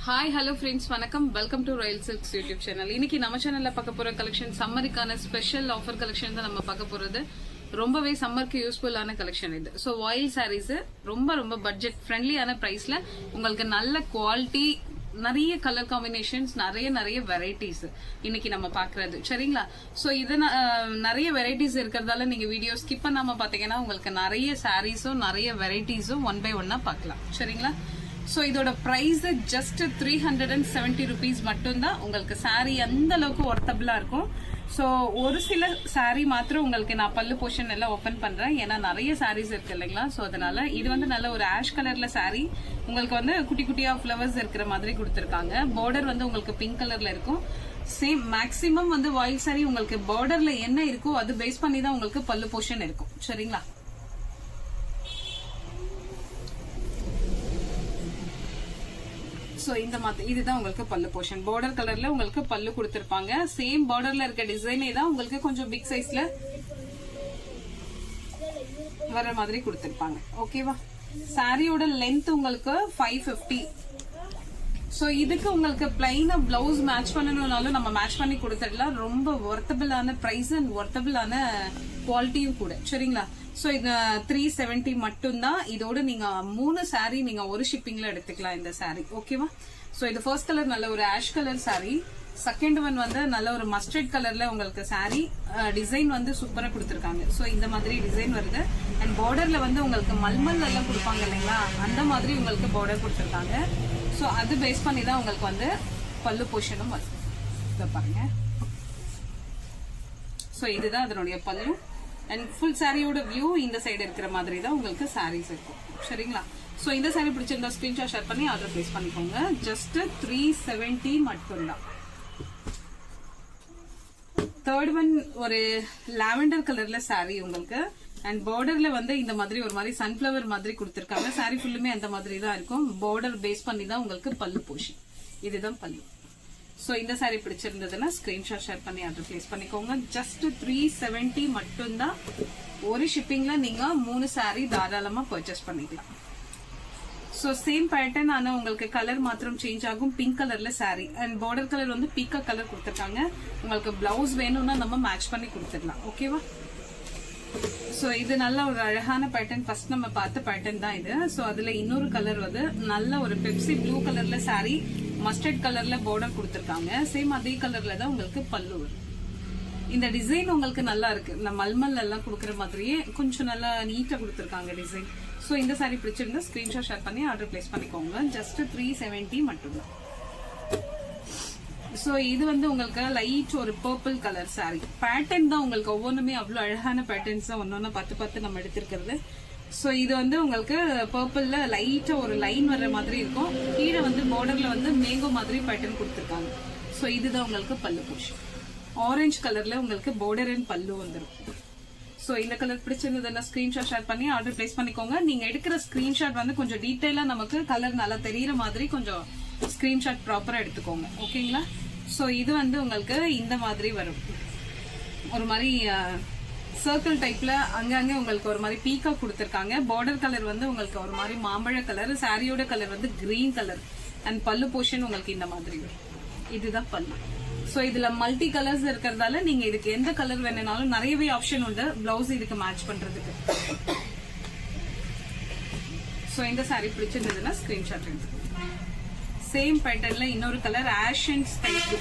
Hi hello friends, வணக்கம். Welcome to Royal silks YouTube channel. இன்னைக்கு நம்ம சேனல்ல பார்க்க போற கலெக்ஷன் சம்மருக்கான ஸ்பெஷல் ஆஃபர் கலெக்ஷன் தான் நம்ம பார்க்க போறது. ரொம்பவே சம்மருக்கு யூஸ்ஃபுல்லான கலெக்ஷன் இது. ஸோ ஆயில் சாரீஸ் ரொம்ப பட்ஜெட் ஃப்ரெண்ட்லியான பிரைஸ்ல உங்களுக்கு நல்ல குவாலிட்டி, நிறைய கலர் காம்பினேஷன்ஸ், நிறைய வெரைட்டிஸ் இன்னைக்கு நம்ம பாக்குறது. சரிங்களா? சோ இது நிறைய வெரைட்டிஸ் இருக்கிறதால நீங்க வீடியோ ஸ்கிப் பண்ணாம பாத்தீங்கன்னா உங்களுக்கு நிறைய சாரீஸும் நிறைய வெரைட்டிஸும் ஒன் பை ஒன்னா பார்க்கலாம். சரிங்களா? சோ இதோட பிரைஸ் ஜஸ்ட் 370 rupees மட்டும் தான். உங்களுக்கு சாரி அந்த அளவுக்கு ஒர்த்தபிளா இருக்கும். சோ ஒரு சில சாரி மாத்திரம் உங்களுக்கு நான் பல்லு போர்ஷன் எல்லாம் ஓபன் பண்றேன், ஏன்னா நிறைய சாரீஸ் இருக்கு இல்லைங்களா? சோ அதனால இது வந்து நல்ல ஒரு ஆஷ் கலர்ல சாரி, உங்களுக்கு வந்து குட்டி குட்டியா ஃபிளவர்ஸ் இருக்கிற மாதிரி கொடுத்திருக்காங்க. பார்டர் வந்து உங்களுக்கு பிங்க் கலர்ல இருக்கும். சேம் மேக்சிமம் வந்து வாயில் சாரி உங்களுக்கு பார்டர்ல என்ன இருக்கோ அது பேஸ் பண்ணி தான் உங்களுக்கு பல்லு போர்ஷன் இருக்கும். சரிங்களா? சோ இந்த மாதிரி இதுதான் உங்களுக்கு பல்லு போர்ஷன். பார்டர் கலர்ல உங்களுக்கு பல்லு கொடுத்திருப்பாங்க. சேம் பார்டர்ல இருக்க டிசைனே தான் உங்களுக்கு கொஞ்சம் பிக் சைஸ்ல வர மாதிரி கொடுத்திருப்பாங்க. ஓகேவா? சாரியோட லென்த் உங்களுக்கு 550. சோ இதுக்கு உங்களுக்கு பிளைனா பிளவுஸ் மேட்ச் பண்ணணும்னாலும் நம்ம மேட்ச் பண்ணி கொடுத்துடலாம். ரொம்ப ஒர்த்தபிளான பிரைஸ் அண்ட் ஒர்த்தபிளான குவாலிட்டியும் கூட. சரிங்களா? சோ இது 370 மட்டும் தான். இதோட நீங்க 3 சாரி நீங்க ஒரு ஷிப்பிங்ல எடுத்துக்கலாம் இந்த சாரி. ஓகேவா? சோ இது ஃபர்ஸ்ட் கலர் நல்ல ஒரு ash colour sorry. Second one வந்து நல்ல ஒரு மஸ்டர்ட் கலர்ல உங்களுக்கு சாரி. டிசைன் வந்து சூப்பரா கொடுத்திருக்காங்க. சோ இந்த மாதிரி டிசைன் வருது. அண்ட் பார்டர்ல வந்து உங்களுக்கு மல்மல் எல்லாம் கொடுப்பாங்க இல்லைங்களா, அந்த மாதிரி உங்களுக்கு பார்டர் கொடுத்திருக்காங்க. சோ அது பேஸ் பண்ணி தான் உங்களுக்கு வந்து பல்லு போர்ஷனும் வருது. இத பாருங்க. சோ இதுதான் அதனுடைய பல்லு. அண்ட் ஃபுல் சாரியோட வியூ இந்த சைடு இருக்கிற மாதிரி தான் உங்களுக்கு சாரீஸ் இருக்கும். சரிங்களா? சோ இந்த சாரி பிடிச்சிருந்தா ஸ்கிரீன்ஷாட் ஷேர் பண்ணி ஆர்டர் பிளேஸ் பண்ணிக்கோங்க. ஜஸ்ட் 370 மட்டும் தான். தேர்ட் ஒன் ஒரு லாவெண்டர் கலர்ல சாரி உங்களுக்கு. அண்ட் பார்டர்ல வந்து இந்த மாதிரி ஒரு மாதிரி சன்ஃபிளவர் மாதிரி கொடுத்திருக்காங்க. சாரி ஃபுல்லுமே அந்த மாதிரி தான் இருக்கும். பார்டர் பேஸ் பண்ணி தான் உங்களுக்கு பல்லு போர்ஷன். இதுதான் பல்லு. சோ இந்த சாரி பிடிச்சிருந்ததுன்னா ஸ்கிரீன்ஷாட் ஷேர் பண்ணி ஆர்டர் பிளேஸ் பண்ணிக்கோங்க. ஜஸ்ட் 370 மட்டும் தான். ஒரு ஷிப்பிங்ல நீங்க 3 சாரி தாராளமா பர்ச்சேஸ் பண்ணிக்கலாம். சோ சேம் பேட்டர்ன், ஆனா உங்களுக்கு கலர் மாத்திரம் சேஞ்ச் ஆகும். பிங்க் கலர்ல சாரி அண்ட் பார்டர் கலர் வந்து பீக்கா கலர் கொடுத்திருக்காங்க. உங்களுக்கு பிளவுஸ் வேணும்னா நம்ம மேட்ச் பண்ணி கொடுத்துடலாம். ஓகேவா? சோ இது நல்ல ஒரு அழகான பேட்டர்ன். ஃபர்ஸ்ட் நம்ம பார்த்த பேட்டர்ன் தான் இது. சோ அதுல இன்னொரு கலர் வந்து நல்ல ஒரு பெப்சி ப்ளூ கலர்ல சாரி, மஸ்டர்ட் கலர்ல பார்டர் கொடுத்திருக்காங்க. சேம் அதே கலர்ல தான் உங்களுக்கு பல்லு வரும். இந்த டிசைன் உங்களுக்கு நல்லா இருக்கு. இந்த மல்மல் எல்லாம் கொடுக்கற மாதிரியே கொஞ்சம் நல்லா நீட்டா கொடுத்திருக்காங்க டிசைன். சோ இந்த சாரி பிடிச்சிருந்தா ஸ்கிரீன்ஷாட் ஷேர் பண்ணி ஆர்டர் பிளேஸ் பண்ணிக்கோங்க. ஜஸ்ட் 370 மட்டும் தான். சோ இது வந்து உங்களுக்கு லைட் ஒரு பர்பிள் கலர் சாரி. பேட்டர்ன் தான் உங்களுக்கு ஒவ்வொன்றுமே அவ்வளவு அழகான பேட்டர்ன்ஸ் தான் ஒன்னொன்னு பார்த்து நம்ம எடுத்திருக்கிறது. சோ இது வந்து உங்களுக்கு பர்பிள்ல லைட்டா ஒரு லைன் வர்ற மாதிரி இருக்கும். கீழே வந்து பார்டர்ல வந்து மேங்கோ மாதிரி பேட்டர்ன் கொடுத்திருக்காங்க. சோ இதுதான் உங்களுக்கு பல்லு போர்ஷன். ஆரஞ்சு கலர்ல உங்களுக்கு பார்டர் அண்ட் பல்லு வந்துடும். சோ இந்த கலர் பிடிச்சிருந்ததுன்னா ஸ்கிரீன்ஷாட் ஷேர் பண்ணி ஆர்டர் பிளேஸ் பண்ணிக்கோங்க. நீங்க எடுக்கிற ஸ்கிரீன்ஷாட் வந்து கொஞ்சம் டீடைலா நமக்கு கலர் நல்லா தெரியற மாதிரி கொஞ்சம் ஸ்கிரீன்ஷாட் ப்ராப்பரா எடுத்துக்கோங்க. ஓகேங்களா? சோ இது வந்து உங்களுக்கு இந்த மாதிரி வரும். ஒரு மாதிரி சர்க்கிள் டைப்ல அங்கங்க உங்களுக்கு ஒரு மாதிரி பீக்கா கொடுத்திருக்காங்க. பார்டர் கலர் வந்து உங்களுக்கு ஒரு மாதிரி மாம்பழ கலர், சாரியோட கலர் வந்து கிரீன் கலர் அண்ட் பல்லு போர்ஷன் உங்களுக்கு இந்த மாதிரி வரும். இதுதான் பல்லு. சோ இதுல மல்டி கலர்ஸ் இருக்கிறதால நீங்க இதுக்கு எந்த கலர் வேணும்னாலும் நிறையவே ஆப்ஷன் உண்டு பிளவுஸ் இதுக்கு மேட்ச் பண்றதுக்கு. சோ இந்த சாரி பிடிச்சிருந்ததுன்னா ஸ்கிரீன்ஷாட் எடுத்துக்கோங்க. சேம் பேட்டர்ன்ல இன்னொரு colour ash and sky blue.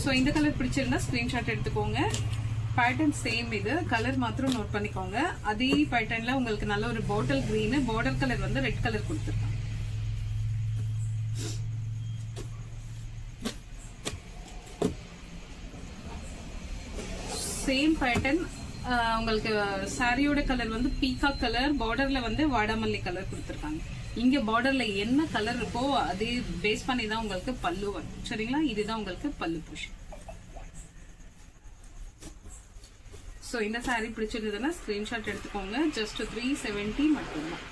So இந்த கலர் பிடிச்சிருந்தா ஸ்கிரீன்ஷாட் எடுத்துக்கோங்க. பேட்டர்ன் சேம், இது கலர் மாத்திரம் நோட் பண்ணிக்கோங்க. அதே பேட்டர்ன்ல உங்களுக்கு நல்ல ஒரு பாட்டில் கிரீன், பார்டர் கலர் வந்து ரெட் கலர் கொடுத்துருக்காங்க. சேம் பேட்டர்ன் உங்களுக்கு சாரியோட கலர் வந்து பீகா கலர், பார்டர்ல வந்து வாடாமல்லி கலர் கொடுத்திருக்காங்க. இங்க பார்டர்ல என்ன கலர் இருக்கோ அதே பேஸ் பண்ணி தான் உங்களுக்கு பல்லு வரும். சரிங்களா? இதுதான் உங்களுக்கு பல்லு போர்ஷன். சோ இந்த சாரி பிடிச்சிருந்ததுன்னா ஸ்கிரீன்ஷாட் எடுத்துக்கோங்க. ஜஸ்ட் 370 மட்டும்தான்.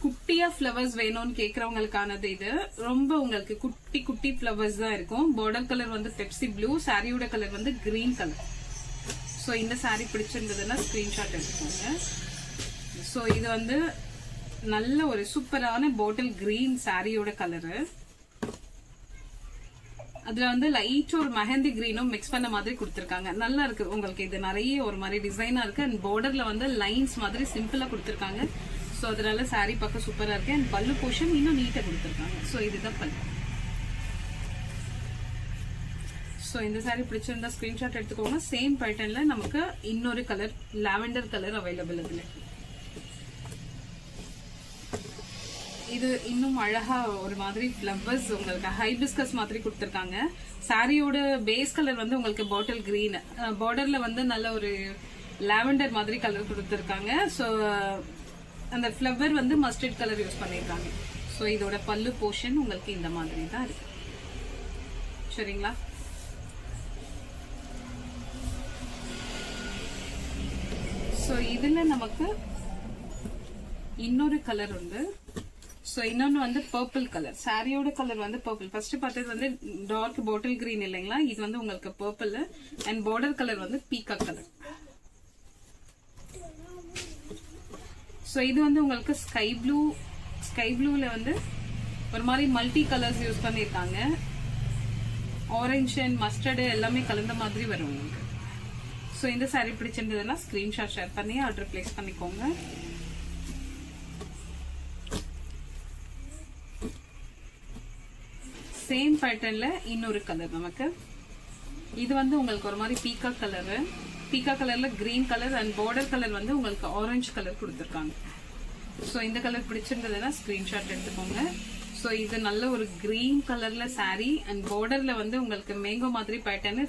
குட்டியா ஃபிளவர்ஸ் வேணும்னு கேக்குறவங்களுக்கானது இது. ரொம்ப உங்களுக்கு குட்டி குட்டி ஃபிளவர்ஸ் தான் இருக்கும். பார்டர் கலர் வந்து பெப்சி ப்ளூ, சாரியோட கலர் வந்து கிரீன் கலர். சோ இந்த சாரி பிடிச்சிருந்ததுன்னா ஸ்கிரீன்ஷாட் எடுத்துக்கோங்க. சோ இது வந்து நல்ல ஒரு சூப்பரான பாட்டில் கிரீன் சாரியோட கலரு. அதுல வந்து லைட் ஒரு மெஹந்தி கிரீனும் மிக்ஸ் பண்ண மாதிரி கொடுத்திருக்காங்க. நல்லா இருக்கு உங்களுக்கு. இது நிறைய ஒரு மாதிரி டிசைனா இருக்கு. அண்ட் பார்டர்ல வந்து லைன்ஸ் மாதிரி சிம்பிளா கொடுத்திருக்காங்க. சோ அதனால சாரி பார்க்க சூப்பரா இருக்கு. அண்ட் பல்லு போர்ஷன் இன்னும் நீட்டா கொடுத்திருக்காங்க. சோ இதுதான் பல்லு. சோ இந்த சாரி பிடிச்சிருந்தா ஸ்கிரீன்ஷாட் எடுத்துக்கோங்க. சேம் பேட்டர்ன்ல நமக்கு இன்னொரு கலர் லாவெண்டர் கலர் அவைலபிள் இதுல. இது இன்னும் அழகா ஒரு மாதிரி ஃபிளவர்ஸ் உங்களுக்கு ஹைபிஸ்கஸ் மாதிரி கொடுத்திருக்காங்க. சாரியோட பேஸ் கலர் வந்து உங்களுக்கு பாட்டில் கிரீன், பார்டர்ல வந்து நல்ல ஒரு லாவெண்டர் மாதிரி கலர் கொடுத்திருக்காங்க. சோ அந்த ஃபிளவர் வந்து மஸ்டர்ட் கலர் யூஸ் பண்ணிருக்காங்க. சோ இதோட பல்லு போர்ஷன் உங்களுக்கு இந்த மாதிரி தான் இருக்கு. சரிங்களா? சோ இதுல நமக்கு இன்னொரு கலர் உண்டு. சோ இன்னொன்னு வந்து பர்பிள் கலர். சாரியோட கலர் வந்து பர்பிள். ஃபர்ஸ்ட் பார்த்தது வந்து டார்க் பாட்டில் கிரீன் இல்லைங்களா? இது வந்து உங்களுக்கு பர்பிள். அண்ட் பார்டர் கலர் வந்து பீகாக் கலர். சோ இது வந்து உங்களுக்கு ஸ்கை ப்ளூ. ஸ்கை ப்ளூல வந்து ஒரு மாதிரி மல்டி கலர்ஸ் யூஸ் பண்ணிருக்காங்க. ஆரஞ்சு அண்ட் மஸ்டர்டு எல்லாமே கலந்த மாதிரி வரும் உங்களுக்கு. சோ இந்த சாரி பிடிச்சிருந்ததுன்னா ஸ்கிரீன்ஷாட் ஷேர் பண்ணி ஆர்டர் பிளேஸ் பண்ணிக்கோங்க. சேம் பேட்டர்ன்ல இன்னொரு கலர் நமக்கு. இது வந்து உங்களுக்கு ஒரு மாதிரி பீகாக் கலர். பீகாக் கலர்ல green colour and border colour வந்து உங்களுக்கு ஆரஞ்சு கலர் கொடுத்திருக்காங்க. சோ இந்த கலர் பிடிச்சிருந்ததுன்னா ஸ்கிரீன்ஷாட் எடுத்துக்கோங்க. சோ இது நல்ல ஒரு கிரீன் கலர்ல சாரி அண்ட் பார்டர்ல வந்து உங்களுக்கு மேங்கோ மாதிரி பேட்டர்ன்.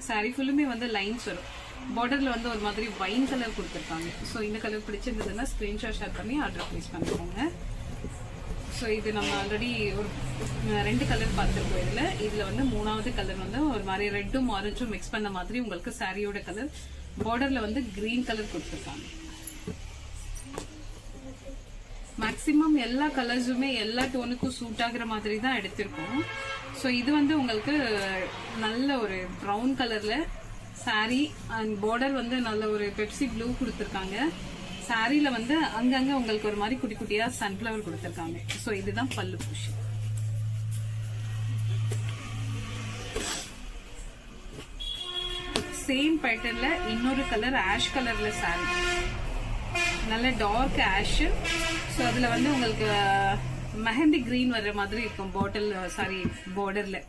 சாரி ஃபுல்லுமே வந்து லைன்ஸ் வரும். பார்டர்ல வந்து ஒரு மாதிரி வைன் கலர் கொடுத்திருக்காங்க. சோ இந்த கலர் பிடிச்சிருந்ததுன்னா ஸ்கிரீன்ஷாட் ஷேர் பண்ணி ஆர்டர் பிளேஸ் பண்ணிக்கோங்க. ஸோ இது நம்ம ஆல்ரெடி ஒரு 2 கலர் பார்த்துருக்கோம். இதுல வந்து 3வது கலர் வந்து ஒரு மாதிரி ரெட்டும் ஆரஞ்சும் மிக்ஸ் பண்ண மாதிரி உங்களுக்கு சாரியோட கலர். பார்டர்ல வந்து கிரீன் கலர் கொடுத்துருக்காங்க. மேக்சிமம் எல்லா கலர்ஸுமே எல்லா டோனுக்கும் சூட் ஆகுற மாதிரி தான் எடுத்திருக்கோம். ஸோ இது வந்து உங்களுக்கு நல்ல ஒரு ப்ரௌன் கலர்ல சாரி அண்ட் பார்டர் வந்து நல்ல ஒரு பெப்சி ப்ளூ கொடுத்துருக்காங்க. சாரியில வந்து அங்கங்க உங்களுக்கு ஒரு மாதிரி குட்டி குட்டியா சன்ஃபிளவர் கொடுத்திருக்காங்க. சோ இதுதான் பல்லு போர்ஷன். சேம் பேட்டர்ன்ல இன்னொரு கலர் ஆஷ் கலர்ல சாரி. நல்ல டார்க் ஆஷ். சோ அதுல வந்து உங்களுக்கு மெஹந்தி கிரீன் வர்ற மாதிரி இருக்கும் பாட்டில் சாரி பார்டர்ல.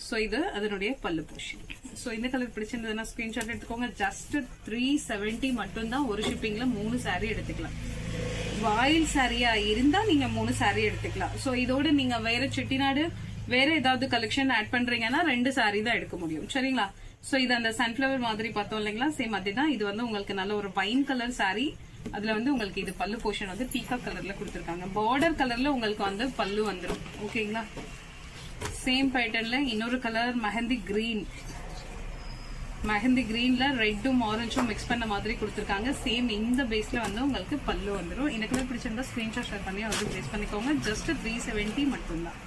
சோ இது அதனுடைய பல்லு போர்ஷன். சோ இந்த கலர் பிடிச்சிருந்ததுன்னா ஸ்கிரீன்ஷாட் எடுத்துக்கோங்க. ஜஸ்ட் 370 மட்டும் தான். ஒரு ஷிப்பிங்ல 3 சாரி எடுத்துக்கலாம். வாயில் சாரியா இருந்தா நீங்க 3 சாரி எடுத்துக்கலாம். சோ இதோட நீங்க வேற செட்டிநாடு வேற ஏதாவது கலெக்ஷன் ஆட் பண்றீங்கன்னா 2 சாரி தான் எடுக்க முடியும். சரிங்களா? சோ இது அந்த சன்ஃபிளவர் மாதிரி பார்த்தோம் இல்லைங்களா? சேம் அதேதான். இது வந்து உங்களுக்கு நல்ல ஒரு வைன் கலர் சாரி. அதுல வந்து உங்களுக்கு இது பல்லு போர்ஷன் வந்து பீகாக் கலர்ல கொடுத்திருக்காங்க. பார்டர் கலர்ல உங்களுக்கு வந்து பல்லு வந்துடும். ஓகேங்களா? சேம் பேட்டர்ன்ல இன்னொரு கலர் மெஹந்தி கிரீன். மெஹந்தி கிரீன்ல ரெட்டும் ஆரஞ்சும் மிக்ஸ் பண்ண மாதிரி கொடுத்திருக்காங்க. சேம் இந்த பேஸ்ல வந்து உங்களுக்கு பல்லு வந்துடும். இந்த கலர் பிடிச்சிருந்தா ஸ்கிரீன்ஷாட் ஷேர் பண்ணி வந்து பிளேஸ் பண்ணிக்கோங்க. ஜஸ்ட் 370 மட்டும்தான்.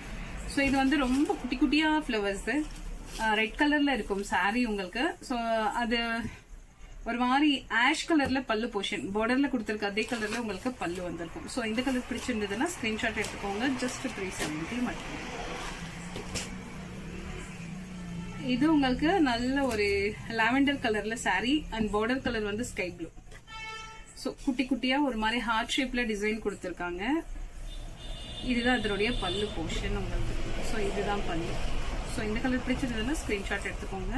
ஸோ இது வந்து ரொம்ப குட்டி குட்டியா ஃபிளவர்ஸ் ரெட் கலர்ல இருக்கும் சாரி உங்களுக்கு. ஸோ அது ஒரு மாதிரி ஆஷ் கலர்ல பல்லு போர்ஷன். பார்டர்ல கொடுத்திருக்க அதே கலர்ல உங்களுக்கு பல்லு வந்திருக்கும். ஸோ இந்த கலர் பிடிச்சிருந்ததுன்னா ஸ்கிரீன்ஷாட் எடுத்துக்கோங்க. ஜஸ்ட் 370 மட்டும். இது உங்களுக்கு நல்ல ஒரு லாவெண்டர் கலர்ல சாரி அண்ட் பார்டர் கலர் வந்து ஸ்கை ப்ளூ. சோ குட்டி குட்டியா ஒரு மாதிரி ஹார்ட் ஷேப்ல டிசைன் கொடுத்திருக்காங்க. இதுதான் அதனுடைய பல்லு போர்ஷன் உங்களுக்கு. சோ இதுதான் பல்லு. சோ இந்த கலர் பிடிச்சிருந்ததுன்னா ஸ்கிரீன்ஷாட் எடுத்துக்கோங்க.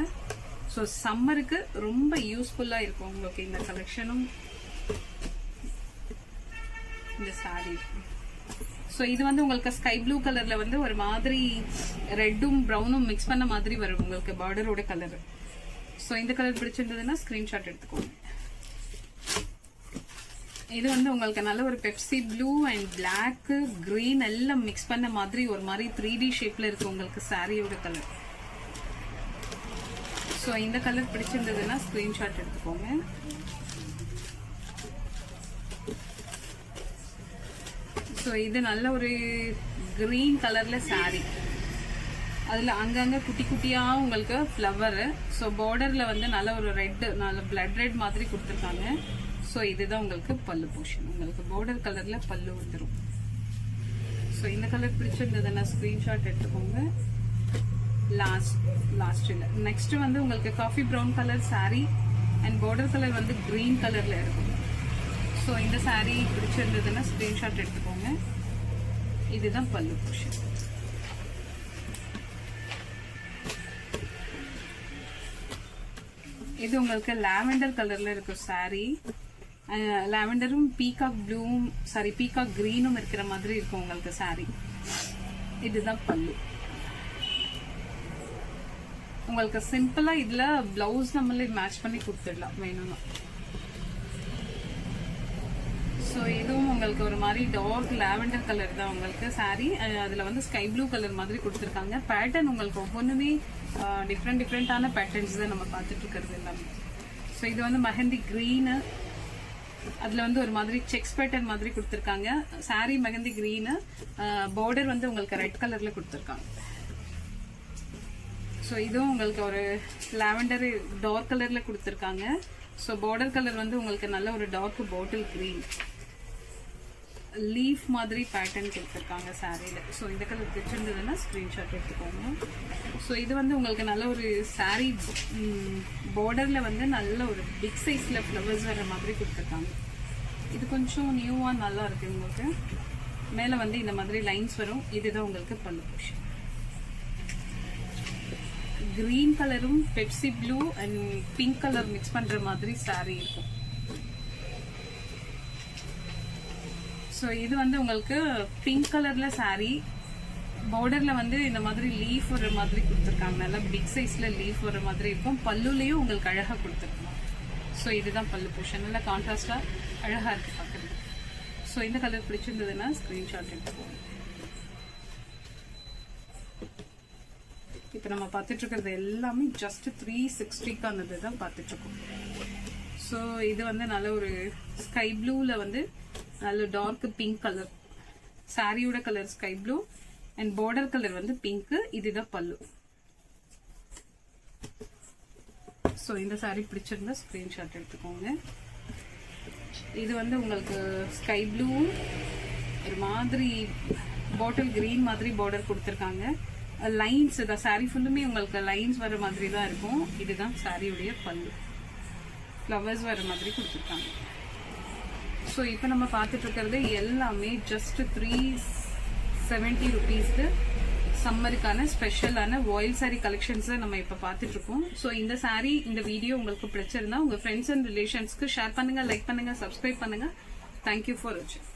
சோ சம்மருக்கு ரொம்ப யூஸ்ஃபுல்லா இருக்கும் உங்களுக்கு இந்த கலெக்ஷனும் இந்த சாரி. சோ இது வந்து உங்களுக்கு ஸ்கை ப்ளூ கலர்ல வந்து ஒரு மாதிரி ரெட்டும் ப்ரௌனும் மிக்ஸ் பண்ண மாதிரி வரும் உங்களுக்கு பார்டரோட கலர். சோ இந்த கலர் பிடிச்சிருந்ததுன்னா ஸ்கிரீன்ஷாட் எடுத்துக்கோங்க. இது வந்து உங்களுக்கு நல்ல ஒரு Pepsi blue and black green எல்லாம் மிக்ஸ் பண்ண மாதிரி ஒரு மாதிரி 3D ஷேப்ல இருக்கு உங்களுக்கு சாரியோட கலர். சோ இந்த கலர் பிடிச்சிருந்ததுன்னா ஸ்கிரீன்ஷாட் எடுத்துக்கோங்க. சோ இது நல்ல ஒரு கிரீன் கலர்ல சாரி. அதுல அங்கங்க குட்டி குட்டியா உங்களுக்கு ஃப்ளவர். சோ பார்டர்ல வந்து நல்ல ஒரு ரெட் நல்ல பிளட் ரெட் மாதிரி கொடுத்திருக்காங்க. ஸோ இதுதான் உங்களுக்கு பல்லு போர்ஷன். உங்களுக்கு border கலர்ல பல்லு வந்துடும். ஸோ இந்த கலர் பிடிச்சிருந்ததுன்னா ஸ்கிரீன்ஷாட் எடுத்துக்கோங்க. லாஸ்ட்ல நெக்ஸ்ட் வந்து உங்களுக்கு coffee brown colour saree and border colour வந்து கிரீன் கலர்ல இருக்கும். ஸோ இந்த saree பிடிச்சிருந்ததுன்னா ஸ்கிரீன்ஷாட் எடுத்துக்கோங்க. இதுதான் பல்லு போர்ஷன். இது உங்களுக்கு லாவெண்டர் கலர்ல இருக்கும் saree. லாவெண்டரும் பீகாக் ப்ளூவும் பீகாக் கிரீனும் இருக்கிற மாதிரி இருக்கும் உங்களுக்கு saree. இதுதான் பல்லு. உங்களுக்கு சிம்பிளா இதுல பிளவுஸ் நம்மளே மேட்ச் பண்ணி கொடுத்துடலாம் வேணும்னா. ஸோ இதுவும் உங்களுக்கு ஒரு மாதிரி டார்க் லாவெண்டர் கலர் தான் உங்களுக்கு saree. அதுல வந்து ஸ்கை ப்ளூ கலர் மாதிரி கொடுத்துருக்காங்க. பேட்டர்ன் உங்களுக்கு ஒவ்வொன்றுமே டிஃப்ரெண்டான பேட்டர்ன்ஸ் தான் நம்ம பார்த்துட்டு இருக்கிறது எல்லாமே. ஸோ இது வந்து மெஹந்தி கிரீனு, அதுல வந்து ஒரு மாதிரி செக்ஸ் பேட்டர்ன் மாதிரி கொடுத்துருக்காங்க. saree மெஹந்தி கிரீனு, பார்டர் வந்து உங்களுக்கு ரெட் கலர்ல கொடுத்துருக்காங்க. ஸோ இதுவும் உங்களுக்கு ஒரு லாவெண்டர் டார்க் கலர்ல கொடுத்துருக்காங்க. ஸோ பார்டர் கலர் வந்து உங்களுக்கு நல்ல ஒரு டார்க் பாட்டில் கிரீன் லீஃப் மாதிரி பேட்டர்ன் கொடுத்துருக்காங்க சாரியில. ஸோ இந்த கலர் பிடிச்சிருந்ததுன்னா ஸ்கிரீன்ஷாட் எடுத்துக்கோங்க. ஸோ இது வந்து உங்களுக்கு நல்ல ஒரு சாரி பார்டர்ல வந்து நல்ல ஒரு பிக் சைஸ்ல ஃப்ளவர்ஸ் வர மாதிரி கொடுத்துருக்காங்க. இது கொஞ்சம் நியூவா நல்லா இருக்கு. உங்களுக்கு மேல வந்து இந்த மாதிரி லைன்ஸ் வரும். இதுதான் உங்களுக்கு பல்லு போர்ஷன். கிரீன் கலரும் Pepsi blue and pink colour mix பண்ற மாதிரி சாரி இருக்கும். ஸோ இது வந்து உங்களுக்கு பிங்க் கலர்ல saree, பார்டர்ல வந்து இந்த மாதிரி லீஃப் வர மாதிரி கொடுத்துருக்காங்க. நல்லா பிக் சைஸ்ல லீஃப் வர மாதிரி இருக்கும். பல்லுலயும் உங்களுக்கு அழகா கொடுத்துருக்காங்க. ஸோ இதுதான் பல்லு போர்ஷன். நல்லா கான்ட்ராஸ்டா அழகா இருக்கு பார்க்கறது. ஸோ இந்த கலர் பிடிச்சிருந்ததுன்னா ஸ்கிரீன்ஷாட் எடுத்துக்கோங்க. இப்போ நம்ம பார்த்துட்டு இருக்கிறது எல்லாமே ஜஸ்ட் 360க்கானது தான் பார்த்துட்டு இருக்கோம். ஸோ இது வந்து நல்ல ஒரு ஸ்கை ப்ளூல வந்து நல்ல டார்க் பிங்க் கலர் சாரியோட colour sky blue and border colour வந்து பிங்க். இதுதான் பல்லு. ஸோ இந்த சாரி பிடிச்சிருந்தா ஸ்கிரீன்ஷாட் எடுத்துக்கோங்க. இது வந்து உங்களுக்கு ஸ்கை ப்ளூ ஒரு மாதிரி பாட்டில் கிரீன் மாதிரி பார்டர் கொடுத்துருக்காங்க. லைன்ஸ் இந்த சாரி ஃபுல்லுமே உங்களுக்கு லைன்ஸ் வர மாதிரி தான் இருக்கும். இதுதான் சாரியுடைய பல்லு. ஃப்ளவர்ஸ் வர மாதிரி கொடுத்துருக்காங்க. ஸோ இப்போ நம்ம பார்த்துட்டு இருக்கிறது எல்லாமே ஜஸ்ட் 370 ருபீஸ்க்கு சம்மருக்கான ஸ்பெஷலான வாயில் சாரி கலெக்ஷன்ஸ் நம்ம இப்போ பார்த்துட்டு இருக்கோம். ஸோ இந்த சாரி இந்த வீடியோ உங்களுக்கு பிடிச்சிருந்தா உங்க ஃப்ரெண்ட்ஸ் அண்ட் ரிலேஷன்ஸ்க்கு ஷேர் பண்ணுங்க, லைக் பண்ணுங்க, சப்ஸ்கிரைப் பண்ணுங்க. தேங்க்யூ ஃபார் வாட்சிங்.